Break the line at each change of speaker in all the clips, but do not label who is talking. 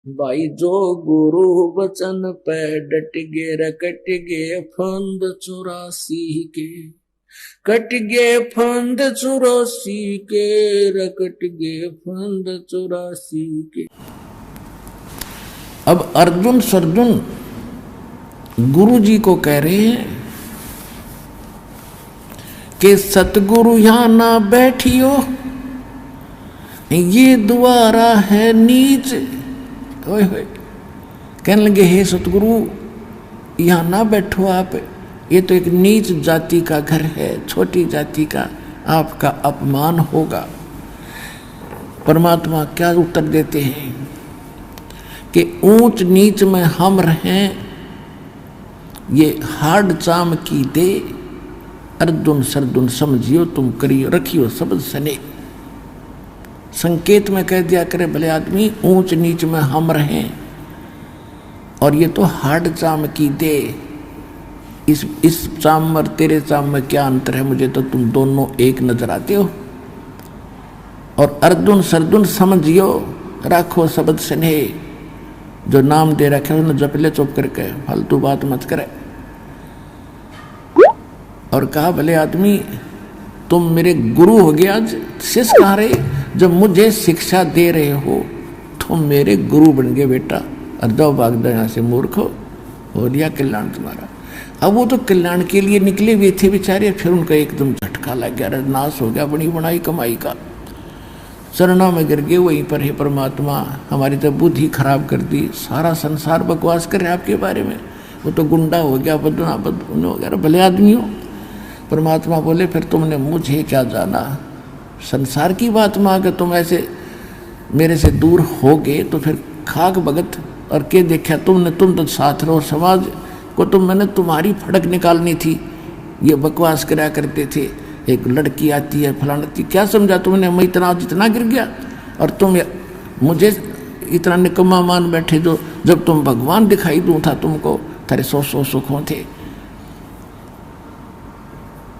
भाई जो गुरु वचन पे डट गे रकट गे फंद 84 के, कट गे फंद 84 के, रकट गे फंद 84 के। अब अर्जुन सर्जुन गुरु जी को कह रहे हैं कि सतगुरु यहां ना बैठियो, ये द्वारा है नीच। ओए होए, कहने लगे हे सतगुरु यहां ना बैठो आप, ये तो एक नीच जाति का घर है, छोटी जाति का आपका अपमान होगा। परमात्मा क्या उत्तर देते हैं कि ऊंच नीच में हम रहें, ये हाड चाम की दे, अर्जुन सर्जुन समझियो तुम करियो रखियो शब्द सने। संकेत में कह दिया करे भले आदमी ऊंच नीच में हम रहें, और ये तो हाड चाम की दे। इस चाम और तेरे चाम में क्या अंतर है, मुझे तो तुम दोनों एक नजर आते हो। और अर्जुन सर्जुन समझियो राखो शब्द सने, जो नाम दे रखे उन्हें जप ले चुप करके, फालतू बात मत करे। और कहा भले आदमी तुम मेरे गुरु हो गया, शिष्य कहाँ रहे, जब मुझे शिक्षा दे रहे हो तुम मेरे गुरु बन गए बेटा, और जाओ भाग दो यहाँ से मूर्ख हो दिया कल्याण तुम्हारा। अब वो तो कल्याण के लिए निकले हुए थे बेचारे, फिर उनका एकदम झटका लग गया, नाश हो गया बनी बनाई कमाई का, चरणों में गिर गए। वहीं पर हे परमात्मा हमारी तो बुद्धि खराब कर दी, सारा संसार बकवास करे आपके बारे में, वो तो गुंडा हो गया, बदना बदन हो गया, भले आदमी हो। परमात्मा बोले फिर तुमने मुझे क्या जाना, संसार की बात में आकर तुम ऐसे मेरे से दूर हो गए तो फिर खाक भगत और के देखा तुमने, तुम तो साथ रहो, समाज को तो मैंने तुम्हारी फड़क निकालनी थी, ये बकवास करा करते थे, एक लड़की आती है फलाना, क्या समझा तुमने, मैं इतना जितना गिर गया और तुम मुझे इतना निकम्मा मान बैठे, जो जब तुम भगवान दिखाई दूँ था तुमको, तेरे सौ सुखों थे।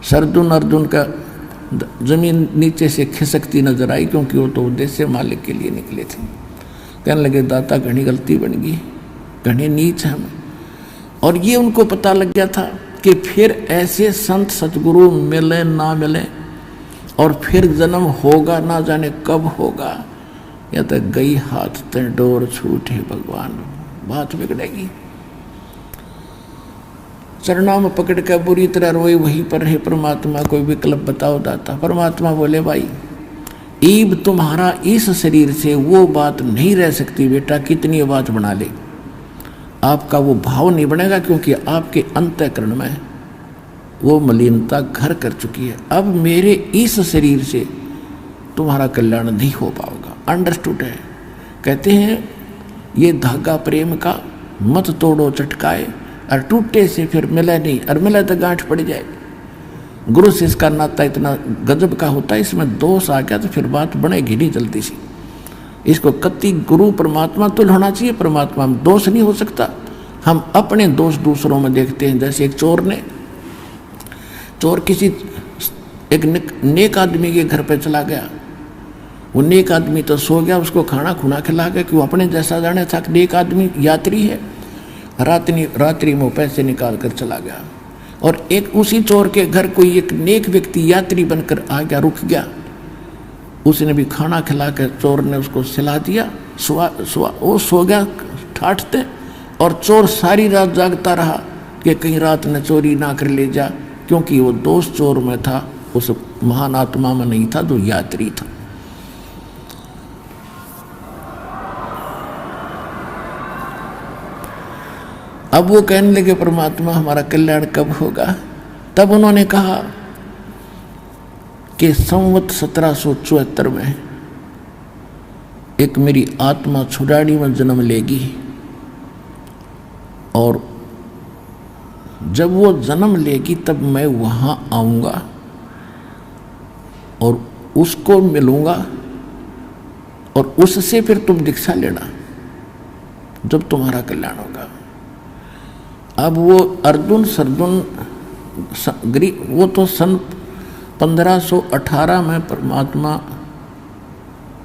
सर्जुन अर्जुन का जमीन नीचे से खिसकती नजर आई, क्योंकि वो तो उद्देश्य मालिक के लिए निकले थे। कहने लगे दाता घनी गलती बन गई, घनी नीच हम। और ये उनको पता लग गया था कि फिर ऐसे संत सतगुरु मिले ना मिले, और फिर जन्म होगा ना जाने कब होगा, या तो गई हाथ ते डोर छूटे भगवान, बात बिगड़ेगी। चरणों में पकड़ कर बुरी तरह रोए, वहीं पर है परमात्मा कोई विकल्प बताओ दाता। परमात्मा बोले भाई ईब तुम्हारा इस शरीर से वो बात नहीं रह सकती बेटा, कितनी बात बना ले, आपका वो भाव नहीं बनेगा, क्योंकि आपके अंतःकरण में वो मलिनता घर कर चुकी है। अब मेरे इस शरीर से तुम्हारा कल्याण नहीं हो पाएगा, अंडरस्टूड है। कहते हैं ये धागा प्रेम का मत तोड़ो चटकाए, और टूटे से फिर मिले नहीं, और मिले तो गांठ पड़ जाए। गुरु से इसका नाता इतना गजब का होता है, इसमें दोष आ गया तो फिर बात बनेगी नहीं जल्दी से। इसको कति गुरु परमात्मा तुल होना चाहिए, परमात्मा में दोष नहीं हो सकता। हम अपने दोष दूसरों में देखते हैं। जैसे एक चोर किसी एक नेक आदमी के घर पे चला गया, वो नेक आदमी तो सो गया, उसको खाना खुना खिला गया, कि वो अपने जैसा जाने था कि नेक आदमी यात्री है। रात्रि में पैसे निकाल कर चला गया, और एक उसी चोर के घर कोई एक नेक व्यक्ति यात्री बनकर आ गया, रुक गया, उसने भी खाना खिला कर चोर ने उसको सिला दिया, वो सो गया ठाठते, और चोर सारी रात जागता रहा कि कहीं रात ने चोरी ना कर ले जा, क्योंकि वो दोष चोर में था, उस महान आत्मा में नहीं था जो यात्री था। अब वो कहने लगे परमात्मा हमारा कल्याण कब होगा। तब उन्होंने कहा कि संवत 1774 में एक मेरी आत्मा छुड़ाड़ी में जन्म लेगी, और जब वो जन्म लेगी तब मैं वहां आऊंगा और उसको मिलूंगा, और उससे फिर तुम दीक्षा लेना जब तुम्हारा कल्याण होगा। अब वो अर्जुन सर्जुन वो तो सन 1518 में परमात्मा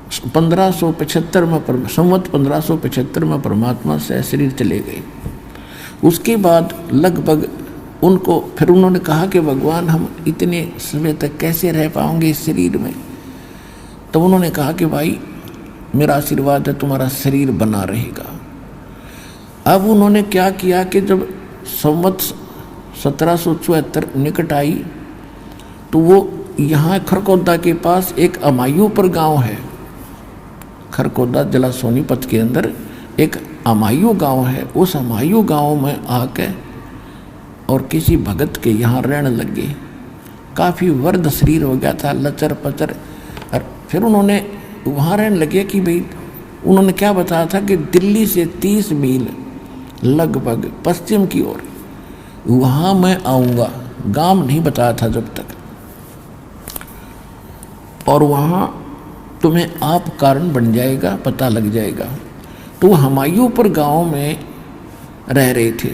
1575 में संवत 1575 में परमात्मा से शरीर चले गए। उसके बाद लगभग उनको फिर उन्होंने कहा कि भगवान हम इतने समय तक कैसे रह पाएंगे इस शरीर में। तो उन्होंने कहा कि भाई मेरा आशीर्वाद है तुम्हारा शरीर बना रहेगा। अब उन्होंने क्या किया कि जब संवत 1774 निकट आई तो वो यहाँ खरकोदा के पास एक अमायूपुर गांव है। खरकोदा जिला सोनीपत के अंदर एक अमायू गांव है। उस अमायू गांव में आके और किसी भगत के यहाँ रहने लगे। काफ़ी वर्द शरीर हो गया था, लचर पचर। और फिर उन्होंने वहाँ रहने लगे कि भाई उन्होंने क्या बताया था कि दिल्ली से 30 मील लगभग पश्चिम की ओर वहाँ मैं आऊँगा। गांव नहीं बताया था जब तक। और वहाँ तुम्हें आप कारण बन जाएगा, पता लग जाएगा। तो हमायूपुर गांव में रह रहे थे।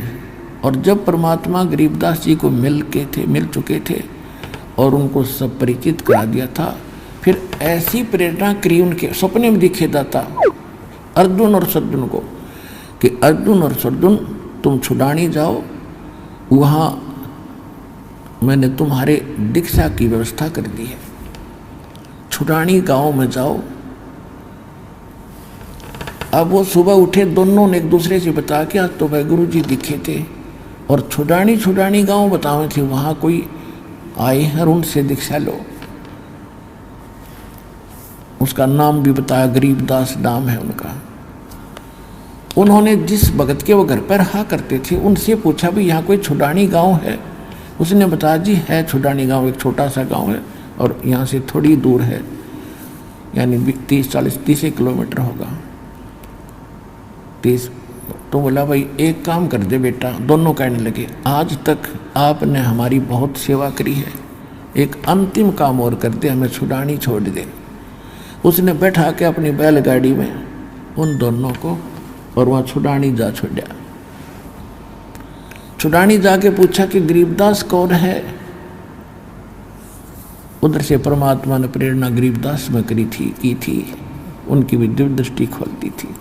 और जब परमात्मा गरीबदास जी को मिल चुके थे और उनको सब परिचित करा दिया था, फिर ऐसी प्रेरणा करी उनके सपने में दिखे दाता अर्जुन और सद्दुन को कि अर्जुन और सद्दुन तुम छुड़ानी जाओ, वहाँ मैंने तुम्हारे दीक्षा की व्यवस्था कर दी है। छुड़ानी गांव में जाओ। अब वो सुबह उठे, दोनों ने एक दूसरे से बता के आज तो भाई गुरु जी दिखे थे और छुड़ानी गांव बताए थे, वहाँ कोई आए हैं, उनसे दीक्षा लो। उसका नाम भी बताया, गरीबदास नाम है उनका। उन्होंने जिस भगत के वो घर पर रहा करते थे उनसे पूछा भी यहाँ कोई छुड़ानी गांव है। उसने बताया जी है छुड़ानी गांव, एक छोटा सा गांव है और यहाँ से थोड़ी दूर है, यानी 30 किलोमीटर होगा 30। तो बोला भाई एक काम कर दे बेटा। दोनों कहने लगे आज तक आपने हमारी बहुत सेवा करी है, एक अंतिम काम और कर दे, हमें छुड़ानी छोड़ दे। उसने बैठा के अपनी बैलगाड़ी में उन दोनों को और वहाँ छुड़ानी जा छोड़ा। छुड़ानी जाके पूछा कि गरीबदास कौन है। उधर से परमात्मा ने प्रेरणा गरीबदास में की थी। उनकी भी दिव्य दृष्टि खोलती थी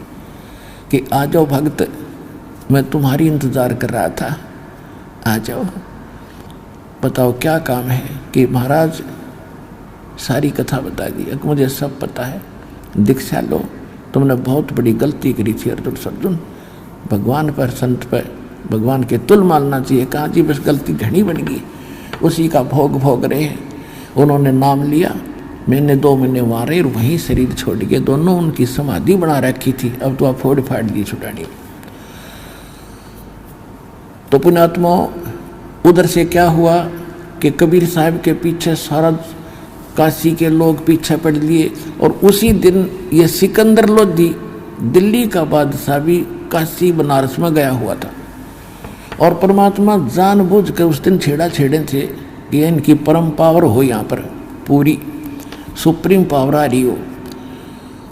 कि आ जाओ भक्त, मैं तुम्हारी इंतजार कर रहा था, आ जाओ। बताओ क्या काम है। कि महाराज सारी कथा बता दी, मुझे सब पता है, दीक्षा लो। तुमने बहुत बड़ी गलती करी थी अर्जुन सद्दुन, भगवान पर संत पर भगवान के तुल मानना चाहिए। कहा जी बस गलती घनी बन गई, उसी का भोग रहे हैं। उन्होंने नाम लिया, मैंने 2 महीने वहाँ रहे और वहीं शरीर छोड़ के दोनों उनकी समाधि बना रखी थी। अब तो आप फोड़ फाड़ दी छुड़ानी। तो पुण्यात्मा उधर से क्या हुआ कि कबीर साहब के पीछे सारा काशी के लोग पीछे पड़ लिए। और उसी दिन ये सिकंदर लोधी दिल्ली का बादशाह भी काशी बनारस में गया हुआ था। और परमात्मा जानबूझ कर उस दिन छेड़े थे कि इनकी परम पावर हो, यहाँ पर पूरी सुप्रीम पावर आ रही हो।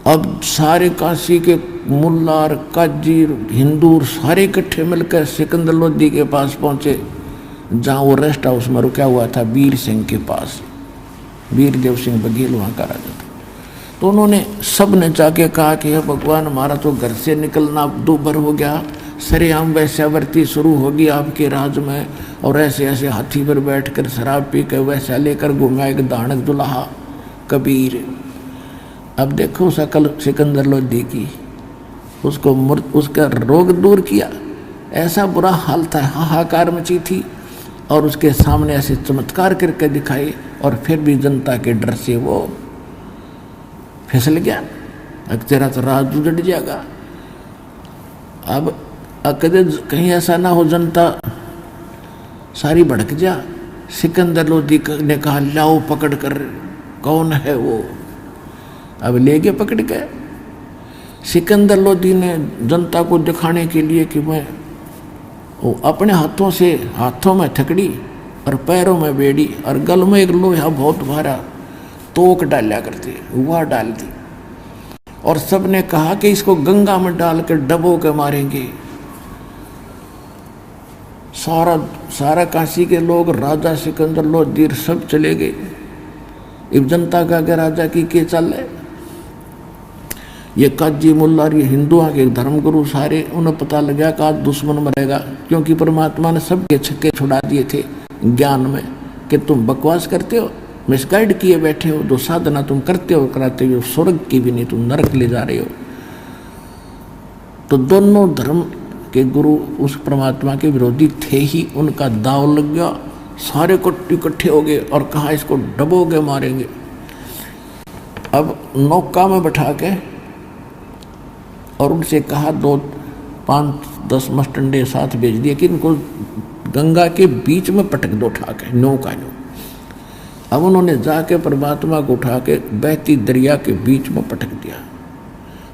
अब सारे काशी के मुल्लार काजी हिंदू सारे इकट्ठे मिलकर सिकंदर लोधी के पास पहुँचे, जहाँ वो रेस्ट हाउस में रुका हुआ था वीर सिंह के पास। वीर देव सिंह बघेल वहाँ का राजा था। तो उन्होंने सब ने जाके कहा कि हे भगवान हमारा तो घर से निकलना दूभर हो गया, सरेआम वैश्यावर्ती शुरू होगी आपके राज में, और ऐसे ऐसे हाथी पर बैठकर शराब पी कर वैसा लेकर घूमा एक दानक दुल्हा कबीर। अब देखो सकल सिकंदर लोधी की, उसको उसका रोग दूर किया, ऐसा बुरा हाल था, हाहाकार मची थी। और उसके सामने ऐसे चमत्कार करके दिखाए और फिर भी जनता के डर से वो फिसल गया। अब तेरा तो राज उजड़ जाएगा। अब कदे कहीं ऐसा ना हो जनता सारी भड़क जा। सिकंदर लोधी ने कहा लाओ पकड़ कर, कौन है वो। अब ले गए पकड़ के। सिकंदर लोधी ने जनता को दिखाने के लिए कि मैं वो अपने हाथों में थकड़ी और पैरों में बेड़ी और गल में एक लोहा बहुत भारा तोक डाला करते, वह डाल दी। और सब ने कहा कि इसको गंगा में डालकर डबो के मारेंगे। सारा काशी के लोग, राजा सिकंदर लोधी सब चले गए। इब जनता का के राजा की के चल है। ये काजी मुल्ला और ये हिंदुओं के धर्मगुरु सारे, उन्हें पता लग गया कि आज दुश्मन मरेगा, क्योंकि परमात्मा ने सबके छक्के छुड़ा दिए थे ज्ञान में कि तुम बकवास करते हो, मिसगाइड किए बैठे हो, जो साधना तुम करते हो कराते हो स्वर्ग की भी नहीं, तुम नरक ले जा रहे हो। तो दोनों धर्म के गुरु उस परमात्मा के विरोधी थे ही, उनका दाव लग गया, सारे को इकट्ठे हो गए और कहा इसको डबोगे मारेंगे। अब नौका में बैठा के और उनसे कहा 2-5-10 मस्टंडे साथ भेज दिए कि इनको गंगा के बीच में पटक दो उठा के नौका नो। अब उन्होंने जाके परमात्मा को उठा के बहती दरिया के बीच में पटक दिया।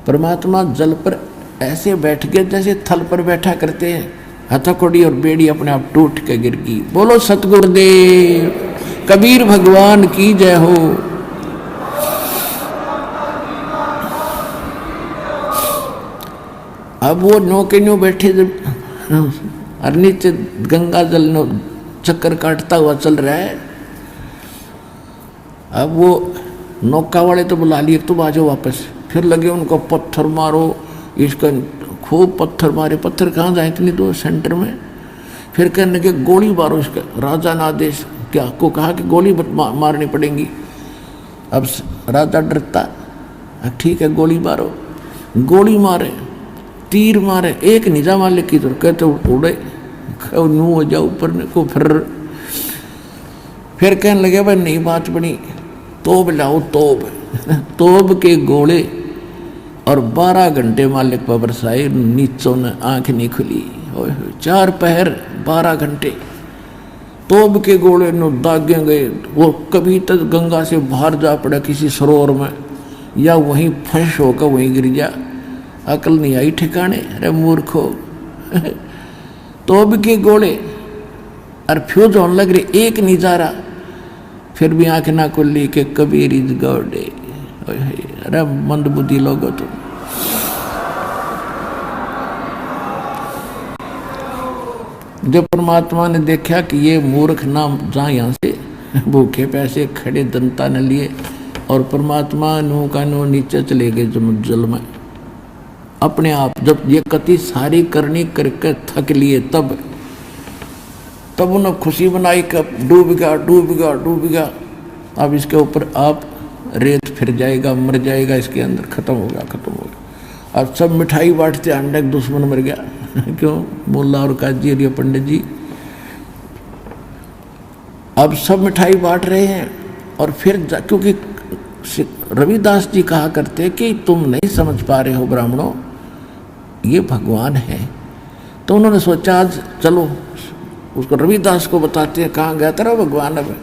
परमात्मा जल पर ऐसे बैठ गए जैसे थल पर बैठा करते हैं, हथकड़ी और बेड़ी अपने आप टूट के गिर गई। बोलो सतगुरुदेव कबीर भगवान की जय हो। अब वो नौके न्यू बैठे जब और नीचे गंगा जल नो चक्कर काटता हुआ चल रहा है। अब वो नौका वाले तो बुला लिए, तुम आ जाओ वापस। फिर लगे उनको पत्थर मारो, इसका खूब पत्थर मारे। पत्थर कहाँ जाए इतनी दूर सेंटर में। फिर कहने के गोली मारो इसका। राजा ने आदेश क्या को कहा कि गोली मारनी पड़ेगी। अब राजा डरता, ठीक है गोली मारो। गोली मारे, तीर मारे, एक निजा मालिक की तरफ कहते उड़े नू हो जाओ ऊपर को। फिर कहने लगे भाई नई बात बनी, तोब लाओ तोब। तोब के गोले और 12 घंटे मालिक पर बरसाए, नीचों ने आंख नहीं खुली। 4 पहर 12 घंटे तोब के गोले नो दागे गए। वो कभी तक गंगा से बाहर जा पड़ा किसी सरोवर में, या वहीं फंस होकर वहीं गिर जा। अकल नहीं आई ठिकाने। अरे मूर्खो तोब के गोले और फ्यूज होने लग रहे, एक नहीं जा रहा। फिर भी आंख ना खुली के कबीर इज गॉड। अरे मंद बुद्धि लोगो तुम। जब परमात्मा ने देखा कि ये मूर्ख ना जा यहाँ से, भूखे पैसे खड़े दंता न लिए, और परमात्मा नो का नो नीचे चले गए जल में अपने आप। जब ये कति सारी करनी करके थक लिए, तब उन्हें खुशी बनाई कि डूब गया डूब गया डूब गया। अब इसके ऊपर आप रेत फिर जाएगा, मर जाएगा, इसके अंदर खत्म होगा खत्म होगा। अब सब मिठाई बांटते, अंडे दुश्मन मर गया। क्यों? मुल्ला और काजी और ये पंडित जी अब सब मिठाई बांट रहे हैं। और फिर क्योंकि रविदास जी कहा करते कि तुम नहीं समझ पा रहे हो ब्राह्मणों, ये भगवान है। तो उन्होंने सोचा आज चलो उसको रविदास को बताते हैं कहाँ गया तेरा भगवान। अब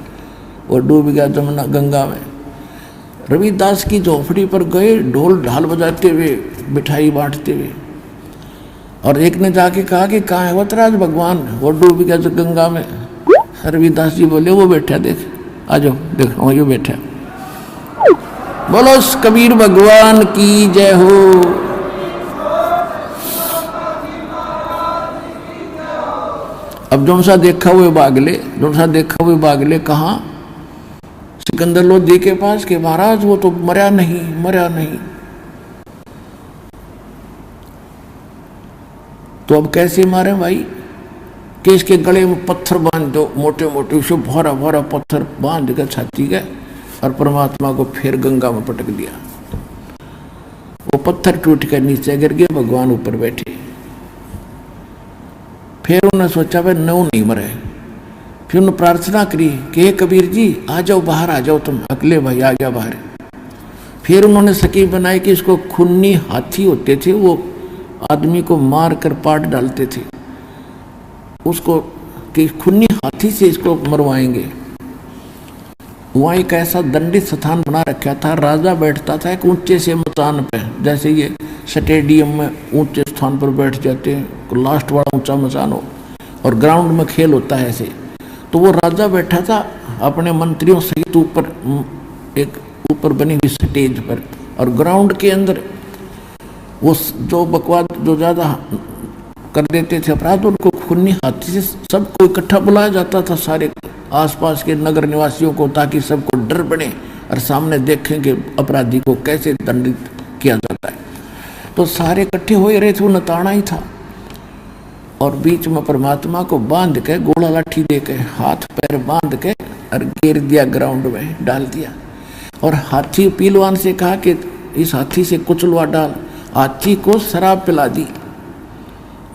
वो डूब गया जमुना गंगा में। रविदास की झोपड़ी पर गए, ढोल ढाल बजाते हुए, मिठाई बांटते हुए। और एक ने जाके कहा कि कहाँ है वो तेरा आज भगवान, वो डूब गया गंगा में। रविदास जी बोले वो बैठा, देख आ जाओ, देख वही बैठा। बोलो कबीर भगवान की जय हो। अब जो सा देखा हुए बागले कहाँ? सिकंदर लोधी के पास के महाराज वो तो मरा नहीं। तो अब कैसे मारे भाई? कि इसके गले में पत्थर बांध दो, मोटे मोटे, उसे भरा भरा पत्थर बांध कर छाती गए और परमात्मा को फिर गंगा में पटक दिया। वो पत्थर टूट कर नीचे गिर गए, भगवान ऊपर बैठे। फिर उन्होंने सोचा भाई नौ नहीं मरे। फिर उन्होंने प्रार्थना करी कि हे कबीर जी आ जाओ, बाहर आ जाओ, तुम अकेले भाई आ गया बाहर। फिर उन्होंने सकीम बनाई कि इसको खूनी हाथी होते थे, वो आदमी को मार कर पाट डालते थे, उसको कि खूनी हाथी से इसको मरवाएंगे। वहाँ एक ऐसा दंडित स्थान बना रखा था, राजा बैठता था एक ऊंचे से मचान पे, जैसे ये स्टेडियम में ऊंचे स्थान पर बैठ जाते हैं, लास्ट वाला ऊंचा मचान हो, और ग्राउंड में खेल होता है ऐसे। तो वो राजा बैठा था अपने मंत्रियों सहित ऊपर, एक ऊपर बनी हुई स्टेज पर, और ग्राउंड के अंदर वो जो बकवाद जो ज़्यादा कर देते थे अपराध, उनको खूनी हाथी से सबको इकट्ठा बुलाया जाता था, सारे आसपास के नगर निवासियों को, ताकि सबको डर बने और सामने देखें कि अपराधी को कैसे दंडित किया जाता है। तो सारे इकट्ठे हो रहे थे, वो नताना ही था। और बीच में परमात्मा को बांध के, गोला लाठी दे के, हाथ पैर बांध के और गिर दिया, ग्राउंड में डाल दिया। और हाथी पीलवान से कहा कि इस हाथी से कुचलवा डाल। हाथी को शराब पिला दी,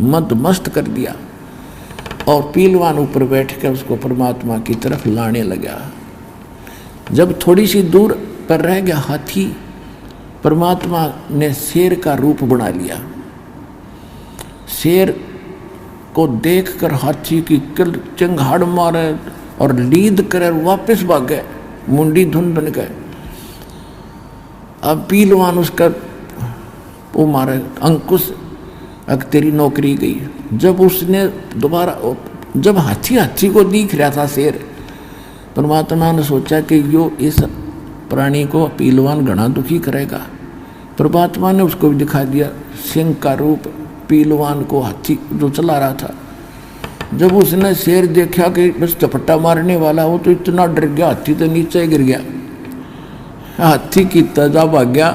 मद मस्त कर दिया, और पीलवान ऊपर बैठ कर उसको परमात्मा की तरफ लाने लगा। जब थोड़ी सी दूर पर रह गया हाथी, परमात्मा ने शेर का रूप बना लिया। शेर को देखकर हाथी की चिंगाड़ मारे और लीद कर वापस भाग गए, मुंडी धुन बन गए। अब पीलवान उसका वो मारे अंकुश, अब तेरी नौकरी गई। जब उसने दोबारा, जब हाथी को दिख रहा था शेर, परमात्मा ने सोचा कि यो इस प्राणी को पीलवान घना दुखी करेगा। परमात्मा ने उसको भी दिखा दिया सिंह का रूप, पीलवान को हाथी जो चला रहा था। जब उसने शेर देखा कि बस चपट्टा मारने वाला, वो तो इतना डर गया, हाथी तो नीचे गिर गया। हाथी की तजा भाग गया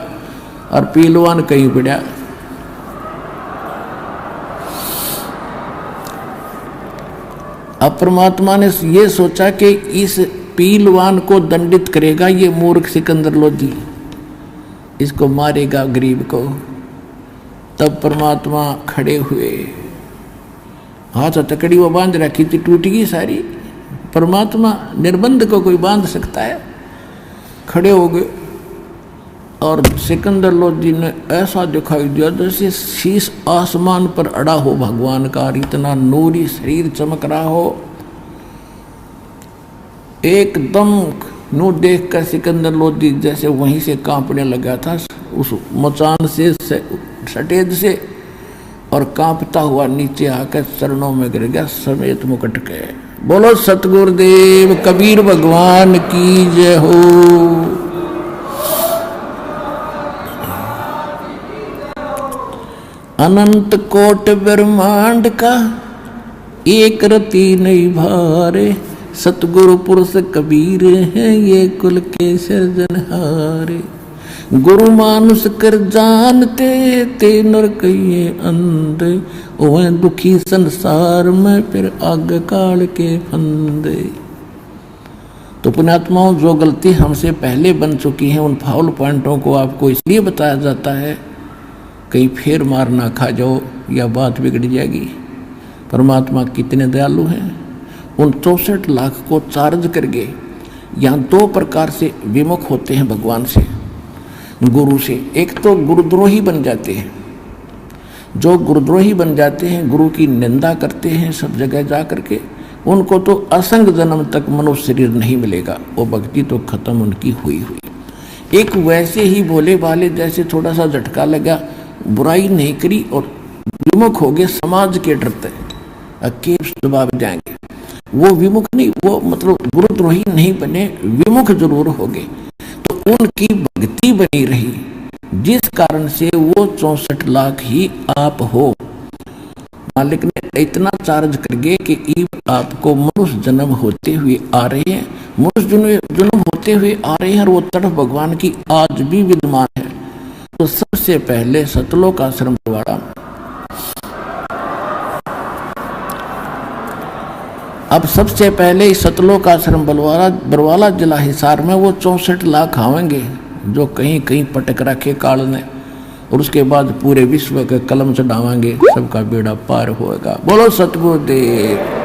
और पीलवान कहीं पड़ा। अब परमात्मा ने ये सोचा कि इस पीलवान को दंडित करेगा ये मूर्ख सिकंदर लोधी, इसको मारेगा गरीब को। तब परमात्मा खड़े हुए, हाथ हथकड़ी वो बांध रखी थी, टूट गई सारी। परमात्मा निर्बंध को कोई बांध सकता है? खड़े हो गए और सिकंदर लोधी ने ऐसा दिखाई दिया जैसे शीश आसमान पर अड़ा हो भगवान का, इतना नूरी शरीर चमक रहा हो। एकदम नू देखकर सिकंदर लोधी जैसे वहीं से कांपने लगा था, उस मचान से सटेज से, और कांपता हुआ नीचे आकर चरणों में गिर गया समेत मुकुट के। बोलो सतगुरुदेव कबीर भगवान की जय हो। अनंत कोट ब्रह्मांड का एक रति नहीं भारे, सतगुरु पुरुष कबीर है ये कुल के सिरजनहारे। गुरु मानुष कर जानते ते नर कहिए अंधे, ओह दुखी संसार में फिर आग काल के फंदे। तो पुण्यात्माओं, जो गलती हमसे पहले बन चुकी है उन फाउल पॉइंटों को आपको इसलिए बताया जाता है कहीं फिर मार ना खा जाओ या बात बिगड़ जाएगी। परमात्मा कितने दयालु हैं। उन 64 लाख को चार्ज करके यहाँ 2 प्रकार से विमुख होते हैं भगवान से, गुरु से। एक तो गुरुद्रोही बन जाते हैं। जो गुरुद्रोही बन जाते हैं, गुरु की निंदा करते हैं सब जगह जा करके, उनको तो असंग जन्म तक मनुष्य शरीर नहीं मिलेगा, वो भक्ति तो खत्म उनकी हुई हुई। एक वैसे ही भोले भाले जैसे थोड़ा सा झटका लगा, बुराई नहीं करी और विमुख हो गए, समाज के डरते अकेले दबा जाएंगे, वो विमुख नहीं, वो मतलब गुरुद्रोही नहीं बने, विमुख जरूर हो गए। तो उनकी भक्ति बनी रही, जिस कारण से वो 64 लाख ही आप हो। मालिक ने इतना चार्ज कर गए कि आपको मनुष्य जन्म होते हुए आ रहे हैं, मनुष्य जन्म होते हुए आ रहे हैं, और वो तड़फ भगवान की आज भी विद्यमान है। तो सबसे पहले सतलोक आश्रम बरवाड़ा, अब सबसे पहले सतलोक आश्रम बरवाला जिला हिसार में वो 64 लाख आवेंगे जो कहीं कहीं पटक रखे काल ने, और उसके बाद पूरे विश्व के कलम चढ़ावांगे, सबका बेड़ा पार होएगा। बोलो सतगुरुदेव।